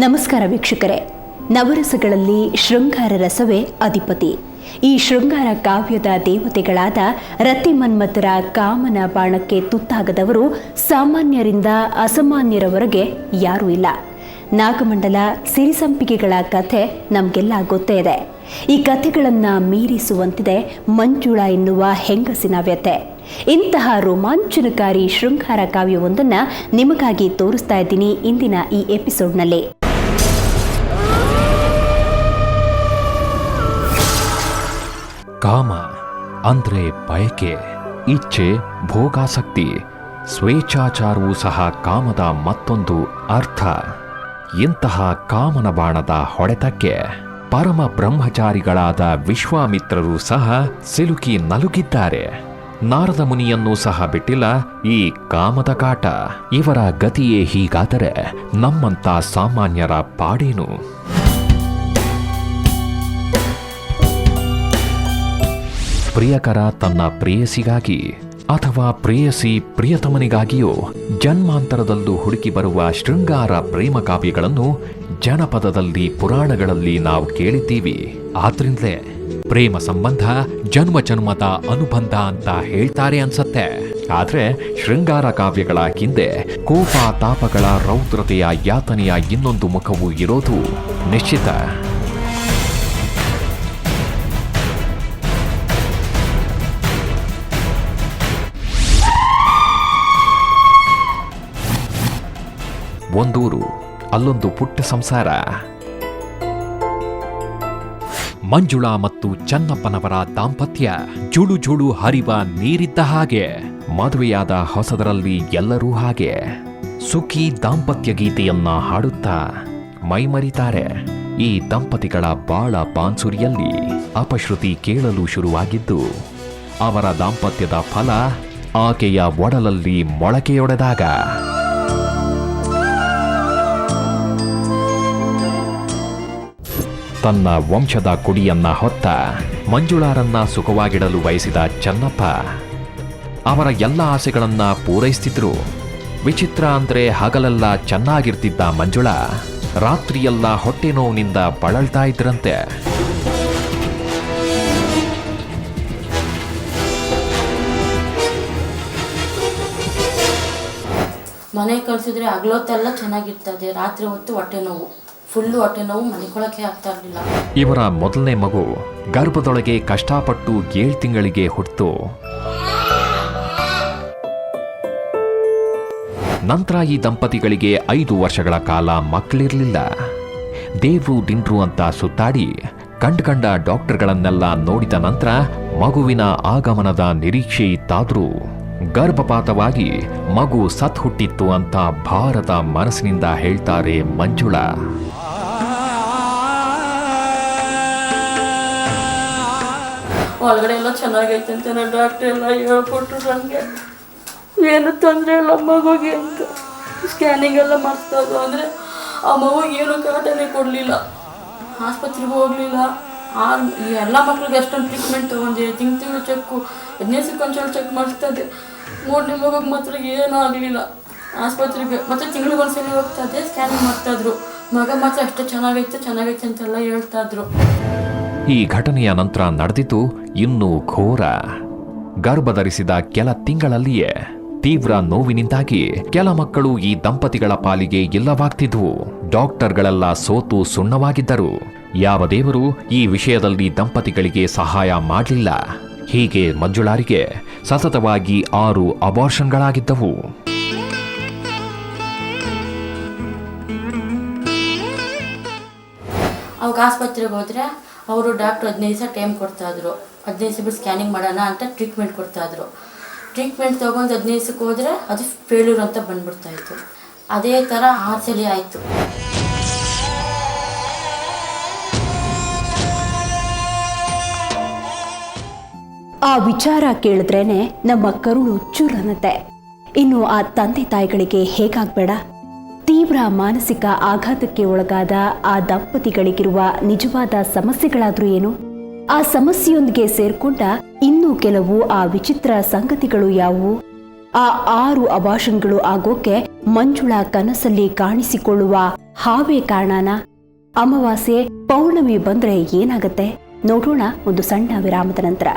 ನಮಸ್ಕಾರ ವೀಕ್ಷಕರೇ. ನವರಸಗಳಲ್ಲಿ ಶೃಂಗಾರ ರಸವೇ ಅಧಿಪತಿ. ಈ ಶೃಂಗಾರ ಕಾವ್ಯದ ದೇವತೆಗಳಾದ ರತಿಮನ್ಮಥರ ಕಾಮನ ಬಾಣಕ್ಕೆ ತುತ್ತಾಗದವರು ಸಾಮಾನ್ಯರಿಂದ ಅಸಾಮಾನ್ಯರವರೆಗೆ ಯಾರೂ ಇಲ್ಲ. ನಾಗಮಂಡಲ ಸಿರಿಸಂಪಿಗೆಗಳ ಕಥೆ ನಮಗೆಲ್ಲ ಗೊತ್ತೇ ಇದೆ. ಈ ಕಥೆಗಳನ್ನು ಮೀರಿಸುವಂತಿದೆ ಮಂಜುಳಾ ಎನ್ನುವ ಹೆಂಗಸಿನ ವ್ಯಥೆ. ಇಂತಹ ರೋಮಾಂಚನಕಾರಿ ಶೃಂಗಾರ ಕಾವ್ಯವೊಂದನ್ನು ನಿಮಗಾಗಿ ತೋರಿಸ್ತಾ ಇದ್ದೀನಿ ಇಂದಿನ ಈ ಎಪಿಸೋಡ್ನಲ್ಲಿ. ಕಾಮ ಅಂದ್ರೆ ಬಯಕೆ, ಇಚ್ಛೆ, ಭೋಗಾಸಕ್ತಿ. ಸ್ವೇಚ್ಛಾಚಾರವೂ ಸಹ ಕಾಮದ ಮತ್ತೊಂದು ಅರ್ಥ. ಇಂತಹ ಕಾಮನ ಬಾಣದ ಹೊಡೆತಕ್ಕೆ ಪರಮ ಬ್ರಹ್ಮಚಾರಿಗಳಾದ ವಿಶ್ವಾಮಿತ್ರರು ಸಹ ಸಿಲುಕಿ ನಲುಗಿದ್ದಾರೆ. ನಾರದ ಮುನಿಯನ್ನೂ ಸಹ ಬಿಟ್ಟಿಲ್ಲ ಈ ಕಾಮದ ಕಾಟ. ಇವರ ಗತಿಯೇ ಹೀಗಾದರೆ ನಮ್ಮಂತ ಸಾಮಾನ್ಯರ ಪಾಡೇನು? ಪ್ರಿಯಕರ ತನ್ನ ಪ್ರೇಯಸಿಗಾಗಿ ಅಥವಾ ಪ್ರೇಯಸಿ ಪ್ರಿಯತಮನಿಗಾಗಿಯೋ ಜನ್ಮಾಂತರದಲ್ಲೂ ಹುಡುಕಿ ಬರುವ ಶೃಂಗಾರ ಪ್ರೇಮ ಕಾವ್ಯಗಳನ್ನು ಜನಪದದಲ್ಲಿ, ಪುರಾಣಗಳಲ್ಲಿ ನಾವು ಕೇಳಿದ್ದೀವಿ. ಆದ್ರಿಂದಲೇ ಪ್ರೇಮ ಸಂಬಂಧ ಜನ್ಮ ಜನ್ಮದ ಅನುಬಂಧ ಅಂತ ಹೇಳ್ತಾರೆ ಅನ್ಸತ್ತೆ. ಆದ್ರೆ ಶೃಂಗಾರ ಕಾವ್ಯಗಳ ಹಿಂದೆ ಕೋಪ ತಾಪಗಳ ರೌದ್ರತೆಯ ಯಾತನೆಯ ಇನ್ನೊಂದು ಮುಖವು ಇರೋದು ನಿಶ್ಚಿತ. ಒಂದೂರು, ಅಲ್ಲೊಂದು ಪುಟ್ಟ ಸಂಸಾರ. ಮಂಜುಳಾ ಮತ್ತು ಚನ್ನಪ್ಪನವರ ದಾಂಪತ್ಯ ಜುಳು ಜುಳು ಹರಿವ ನೀರಿದ್ದ ಹಾಗೆ. ಮದುವೆಯಾದ ಹೊಸದರಲ್ಲಿ ಎಲ್ಲರೂ ಹಾಗೆ ಸುಖಿ ದಾಂಪತ್ಯ ಗೀತೆಯನ್ನ ಹಾಡುತ್ತಾ ಮೈಮರಿತಾರೆ. ಈ ದಂಪತಿಗಳ ಬಾಳ ಬಾನ್ಸುರಿಯಲ್ಲಿ ಅಪಶ್ರುತಿ ಕೇಳಲು ಶುರುವಾಗಿದ್ದು ಅವರ ದಾಂಪತ್ಯದ ಫಲ ಆಕೆಯ ಒಡಲಲ್ಲಿ ಮೊಳಕೆಯೊಡೆದಾಗ ತನ್ನ ವಂಶದ ಕುಡಿಯನ್ನ ಹೊತ್ತ ಮಂಜುಳಾರನ್ನ ಸುಖವಾಗಿಡಲು ಬಯಸಿದ ಚನ್ನಪ್ಪ ಅವರ ಎಲ್ಲ ಆಸೆಗಳನ್ನ ಪೂರೈಸ್ತಿದ್ರು. ವಿಚಿತ್ರ ಅಂದ್ರೆ ಹಗಲೆಲ್ಲ ಚೆನ್ನಾಗಿರ್ತಿದ್ದ ಮಂಜುಳಾ ರಾತ್ರಿಯೆಲ್ಲ ಹೊಟ್ಟೆ ನೋವಿನಿಂದ ಬಳಲ್ತಾ ಇದ್ರಂತೆ. ಮನೆ ಕಳ್ಸಿದ್ರೆ ಹಗಲೊತ್ತೆಲ್ಲ ಚೆನ್ನಾಗಿರ್ತದೆ, ರಾತ್ರಿ ಹೊತ್ತು ಹೊಟ್ಟೆ ನೋವು, ಫುಲ್ಲು ಹೊಟ್ಟೆ ನೋವು, ಮನೆಗೊಳಕ್ಕೆ ಆಗ್ತಾ ಇರಲಿಲ್ಲ. ಇವರ ಮೊದಲನೇ ಮಗು ಗರ್ಭದೊಳಗೆ ಕಷ್ಟಪಟ್ಟು 7 ತಿಂಗಳಿಗೆ ಹುಟ್ಟಿತು. ನಂತರ ಈ ದಂಪತಿಗಳಿಗೆ 5 ವರ್ಷಗಳ ಕಾಲ ಮಕ್ಕಳಿರಲಿಲ್ಲ. ದೇವ್ರು ದಿಂಡ್ರು ಅಂತ ಸುತ್ತಾಡಿ ಕಂಡ ಡಾಕ್ಟರ್ಗಳನ್ನೆಲ್ಲ ನೋಡಿದ ನಂತರ ಮಗುವಿನ ಆಗಮನದ ನಿರೀಕ್ಷೆ ಇತ್ತಾದ್ರೂ ಗರ್ಭಪಾತವಾಗಿ ಮಗು ಸತ್ ಹುಟ್ಟಿತ್ತು ಅಂತ ಭಾರದ ಮನಸ್ಸಿನಿಂದ ಹೇಳ್ತಾರೆ ಮಂಜುಳಾ. ಒಳಗಡೆ ಎಲ್ಲ ಚೆನ್ನಾಗೈತೆ ಅಂತ ಡಾಕ್ಟರ್ ಎಲ್ಲ ಹೇಳ್ಕೊಟ್ರು. ನನಗೆ ಏನು ತೊಂದರೆ ಇಲ್ಲ ಮಗುಗೆ ಅಂತ. ಸ್ಕ್ಯಾನಿಂಗ್ ಎಲ್ಲ ಮಾಡಿಸ್ತಾಯಿದ್ರು. ಅಂದರೆ ಆ ಮಗುಗೆ ಏನು ಕಾಟನೇ ಕೊಡಲಿಲ್ಲ, ಆಸ್ಪತ್ರೆಗೆ ಹೋಗಲಿಲ್ಲ. ಎಲ್ಲ ಮಕ್ಳಿಗೆ ಅಷ್ಟೊಂದು ಟ್ರೀಟ್ಮೆಂಟ್ ತೊಗೊಂಡೆ. ತಿಂಗಳು ಚೆಕ್ಕು, 15 ದಿವಸಕ್ಕೊಂದ್ಸಲ ಚೆಕ್ ಮಾಡಿಸ್ತದೆ. 3ನೇ ಮಗುಗೆ ಮಾತ್ರ ಏನೂ ಆಗಲಿಲ್ಲ. ಆಸ್ಪತ್ರೆಗೆ ಮತ್ತೆ ತಿಂಗಳಿಗೊಂದ್ಸಲ ಹೋಗ್ತದೆ, ಸ್ಕ್ಯಾನಿಂಗ್ ಮಾಡ್ತಾಯಿದ್ರು. ಮಗ ಮಾತ್ರ ಅಷ್ಟು ಚೆನ್ನಾಗೈತೆ ಅಂತೆಲ್ಲ ಹೇಳ್ತಾಯಿದ್ರು. ಈ ಘಟನೆಯ ನಂತರ ನಡೆದಿದ್ದು ಇನ್ನೂ ಘೋರ. ಗರ್ಭಧರಿಸಿದ ಕೆಲ ತಿಂಗಳಲ್ಲಿಯೇ ತೀವ್ರ ನೋವಿನಿಂದಾಗಿ ಕೆಲ ಮಕ್ಕಳು ಈ ದಂಪತಿಗಳ ಪಾಲಿಗೆ ಇಲ್ಲವಾಗ್ತಿದ್ವು. ಡಾಕ್ಟರ್ಗಳೆಲ್ಲ ಸೋತು ಸುಣ್ಣವಾಗಿದ್ದರು. ಯಾವ ದೇವರು ಈ ವಿಷಯದಲ್ಲಿ ದಂಪತಿಗಳಿಗೆ ಸಹಾಯ ಮಾಡಲಿಲ್ಲ. ಹೀಗೆ ಮಂಜುಳಾರಿಗೆ ಸತತವಾಗಿ 6 ಅಬಾರ್ಷನ್ಗಳಾಗಿದ್ದವು. ಅವಾಗ ಆಸ್ಪತ್ರೆಗೆ ಹೋದರೆ ಅವರು ಡಾಕ್ಟ್ರು 15 ದಿವಸ ಟೈಮ್ ಕೊಡ್ತಾಯಿದ್ರು. 15 ದಿವಸ ಸ್ಕ್ಯಾನಿಂಗ್ ಮಾಡೋಣ ಅಂತ ಟ್ರೀಟ್ಮೆಂಟ್ ಕೊಡ್ತಾಯಿದ್ರು. ಟ್ರೀಟ್ಮೆಂಟ್ ತೊಗೊಂಡು 15 ದಿವಸಕ್ಕೆ ಹೋದರೆ ಅದು ಫೇಲ್ಯೂರ್ ಅಂತ ಬಂದ್ಬಿಡ್ತಾಯಿತ್ತು. ಅದೇ ಥರ 6 ಸಲ ಆಯಿತು. ಆ ವಿಚಾರ ಕೇಳಿದ್ರೇನೆ ನಮ್ಮ ಕರುಳು ಚುರನತ್ತೆ. ಇನ್ನು ಆ ತಂದೆ ತಾಯಿಗಳಿಗೆ ಹೇಗಾಗಬೇಡ? ತೀವ್ರ ಮಾನಸಿಕ ಆಘಾತಕ್ಕೆ ಒಳಗಾದ ಆ ದಂಪತಿಗಳಿಗಿರುವ ನಿಜವಾದ ಸಮಸ್ಯೆಗಳಾದ್ರೂ ಏನು? ಆ ಸಮಸ್ಯೆಯೊಂದಿಗೆ ಸೇರ್ಕೊಂಡ ಇನ್ನೂ ಕೆಲವು ಆ ವಿಚಿತ್ರ ಸಂಗತಿಗಳು ಯಾವುವು? ಆ 6 ಅಬಾರ್ಷನ್ಗಳು ಆಗೋಕೆ ಮಂಜುಳಾ ಕನಸಲ್ಲಿ ಕಾಣಿಸಿಕೊಳ್ಳುವ ಹಾವೇ ಕಾರಣನ? ಅಮಾವಾಸ್ಯೆ ಪೌರ್ಣಮಿ ಬಂದ್ರೆ ಏನಾಗತ್ತೆ? ನೋಡೋಣ ಒಂದು ಸಣ್ಣ ವಿರಾಮದ ನಂತರ.